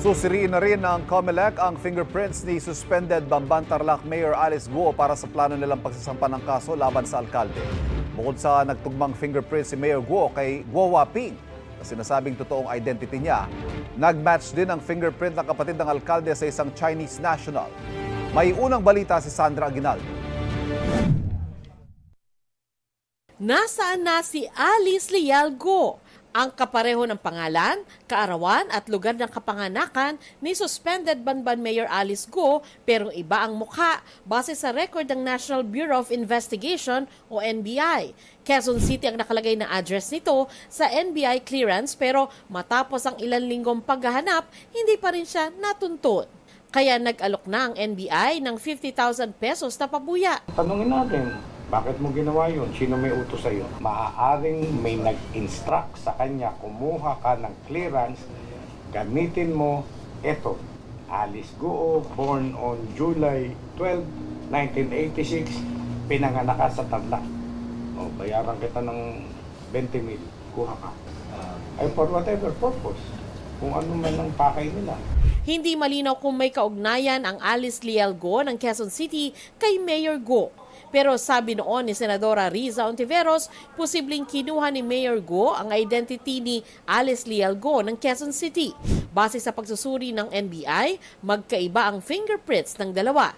Susiriin na rin ng COMELEC ang fingerprints ni suspended Bamban Tarlac Mayor Alice Guo para sa plano nilang pagsasampa ng kaso laban sa alkalde. Bukod sa nagtugmang fingerprints si Mayor Guo kay Guo Waping na sinasabing totoong identity niya, nag-match din ang fingerprint ng kapatid ng alkalde sa isang Chinese national. May unang balita si Sandra Aguinaldo. Nasaan na si Alice Leal Guo? Ang kapareho ng pangalan, kaarawan at lugar ng kapanganakan ni suspended Banban Mayor Alice Guo pero iba ang mukha base sa record ng National Bureau of Investigation o NBI. Quezon City ang nakalagay na address nito sa NBI clearance pero matapos ang ilang linggong paghahanap, hindi pa rin siya natuntun. Kaya nag-alok na ang NBI ng 50,000 pesos na pabuya. Tanungin natin, bakit mo ginawa yun? Sino may utos sa'yo? Maaaring may nag-instruct sa kanya, kumuha ka ng clearance, gamitin mo, eto, Alice Guo, born on July 12, 1986, pinanganak ka sa Tarlac. O, bayaran kita ng 20,000, kuha ka. Ay for whatever purpose, kung ano man ang pakay nila. Hindi malinaw kung may kaugnayan ang Alice Leal Guo ng Quezon City kay Mayor Guo. Pero sabi noon ni Senadora Riza Ontiveros, posibleng kinuha ni Mayor Guo ang identity ni Alice Leal Guo ng Quezon City. Base sa pagsusuri ng NBI, magkaiba ang fingerprints ng dalawa.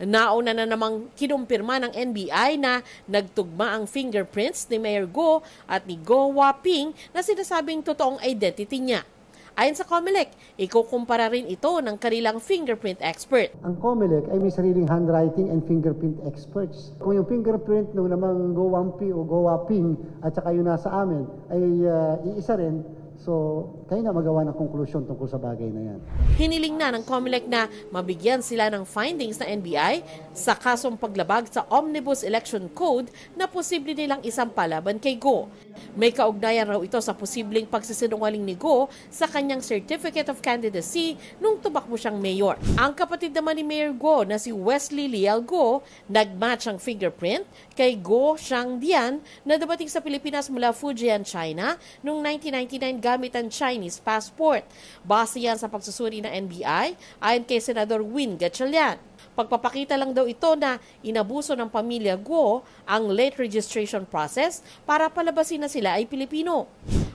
Nauna na namang kinumpirma ng NBI na nagtugma ang fingerprints ni Mayor Guo at ni Guo Waping na sinasabing totoong identity niya. Ayon sa COMELEC, ikukumpara rin ito ng kanilang fingerprint expert. Ang COMELEC ay may sariling handwriting and fingerprint experts. Kung yung fingerprint ng namang Guo Waping o Guo Waping at saka yung nasa amin ay iisa rin, so kayo na magawa ng konklusyon tungkol sa bagay na yan. Hiniling na ng COMELEC na mabigyan sila ng findings ng NBI sa kasong paglabag sa Omnibus Election Code na posible nilang isampa laban kay Guo. May kaugnayan raw ito sa posibleng pagsisinungaling ni Guo sa kanyang Certificate of Candidacy nung tumakbo siyang mayor. Ang kapatid naman ni Mayor Guo na si Wesley Leal Guo, nagmatch ang fingerprint kay Guo Shangdian na dumating sa Pilipinas mula Fujian, China noong 1999 gamit ang Chinese passport. Base yan sa pagsusuri ng NBI ayon kay Senador Win Gatchalian. Pagpapakita lang daw ito na inabuso ng pamilya Guo ang late registration process para palabasin na sila ay Pilipino.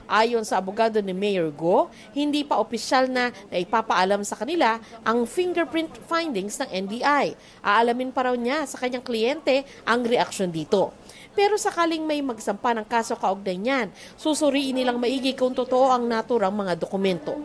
Ayon sa abogado ni Mayor Guo, hindi pa opisyal na ipapaalam sa kanila ang fingerprint findings ng NBI. Aalamin pa raw niya sa kanyang kliyente ang reaksyon dito. Pero sakaling may magsampa ng kaso kaugnay niyan, susuriin nilang maigi kung totoo ang naturang mga dokumento.